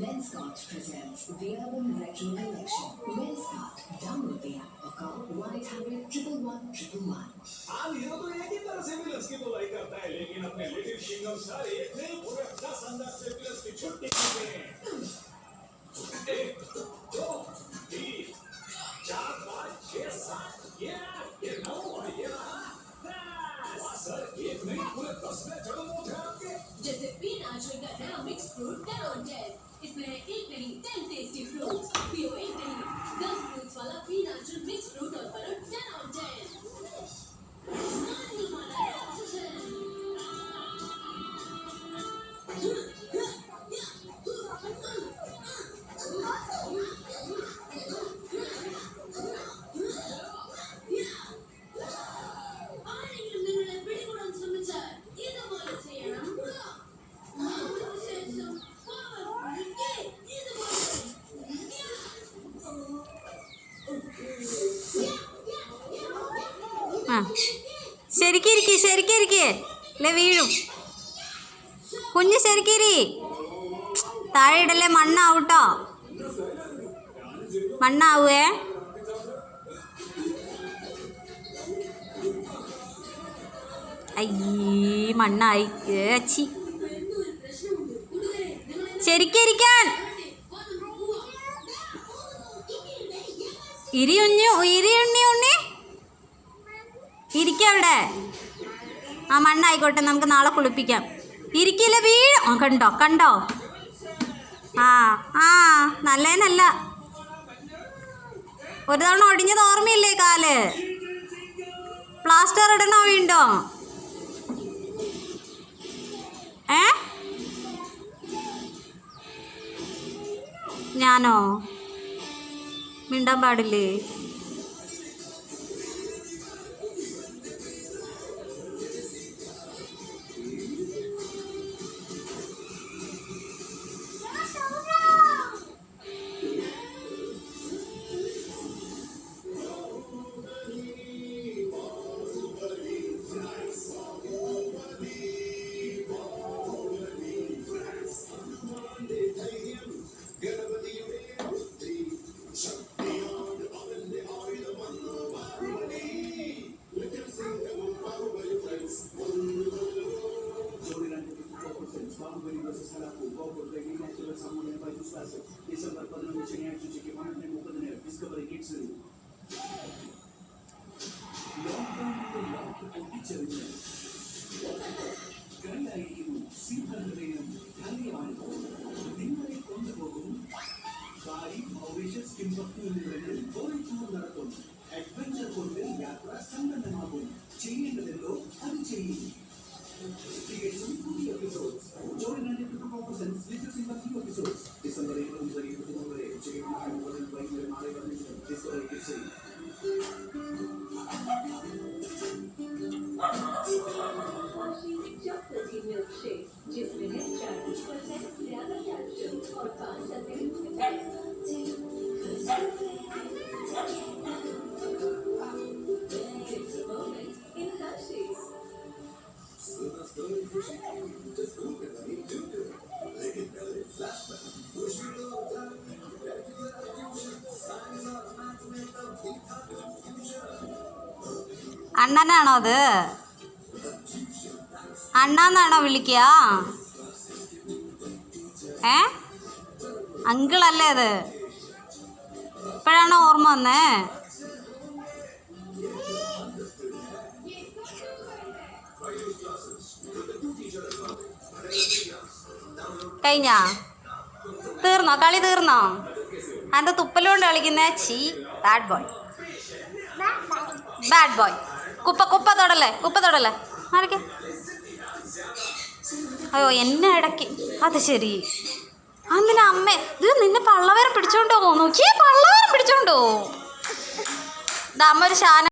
Lenskart presents the Urban Retro Collection. Lenskart, download the app or call 1-800-111-111. हाँ hero तो एक ही तरह से विलन्स की धुलाई करता है, लेकिन अपने लिटिल शिंगम स्टार एक नहीं पूरे 10 अंदाज से विलन्स की छुट्टी करते हैं। 1, 2, 3, 4, 5, 6, 7, ये 9 और ये वाह सर, एक नहीं पूरे 10 में जगह मौज है आपके। जैसे पीनाचुरल का नया मिक्स फ्रूट 10 on 10, इसमें एक नहीं 10 टेस्टी फ्रूट्स, पियो एक नहीं 10 फ्रूट्स वाला पीनाचुरल मिक्स फ्रूट और फल 10 on 10। नानी वाला ശരിക്കിരിക്കേ അല്ലേ വീഴും. കുഞ്ഞ് ശരിക്കിരി, താഴെ ഇടല്ലേ, മണ്ണാവൂട്ടോ, മണ്ണാവേ. അയ്യേ മണ്ണായി അച്ചി. ശരിക്കിരിക്കാൻ ഇരി ഉണ്ണി ഇരിക്കവിടെ. ആ മണ്ണായിക്കോട്ടെ, നമുക്ക് നാളെ കുളിപ്പിക്കാം. ഇരിക്കില്ല, വീഴും. ആ കണ്ടോ ആ നല്ലതിനല്ല. ഒരു തവണ ഒടിഞ്ഞത് ഓർമ്മയില്ലേ കാല്? പ്ലാസ്റ്റർ ഇടണോ വീണ്ടും? ഞാനോ മിണ്ടാൻ പാടില്ലേ? ഡിസംബർ 11 ശനിയാഴ്ച ഉച്ചയ്ക്ക് 12:30 ഡിസ്കവറി കിഡ്സിൽ. ലോക്ക്ഡൌണിന്റെ പൊട്ടിച്ചെറിഞ്ഞ് കരയായിരിക്കുന്നു സിംഹഹൃദയം ധന്യമാണ്. നിങ്ങളെ കൊണ്ടുപോകും കാരി മൗറീഷ്യസ് ടിംബക്ടുവിൽ ടൂർ നടത്തും. അഡ്വഞ്ചർ കൊണ്ട് യാത്ര സമ്പന്നമാകും. ചെയ്യേണ്ടതെല്ലോ അത് ചെയ്യും. പുതിയ episodes join little Simha new episodes December 20 മുതൽ 23 വരെ ഉച്ചയ്ക്ക് 12 മുതൽ വൈകുന്നേരം 6:15 ഡിസ്കവറി കിഡ്സിൽ. जिसमें 40% ज्यादा कैल्शियम और 5% അണ്ണനാണോ അത്? അണ്ണാന്നാണോ വിളിക്കുക? അങ്കിളല്ലേ അത്? ഇപ്പോഴാണോ ഓർമ്മ വന്നേ? കഴിഞ്ഞാ കളി തീർന്നോ? അത് തുപ്പലുകൊണ്ട് കളിക്കുന്നേ. ചീ ബാഡ് ബോയ്. കുപ്പ തൊടല്ലേ ആരൊക്കെ? അയ്യോ എന്നെ ഇടയ്ക്ക്. അത് ശരി, അതിന് അമ്മ ഇത് നിന്നെ പള്ളവേരം പിടിച്ചോണ്ടോ? നോക്കിയേ, പള്ളവേരം പിടിച്ചോണ്ടോ? ഇത് അമ്മ ഒരു ശാന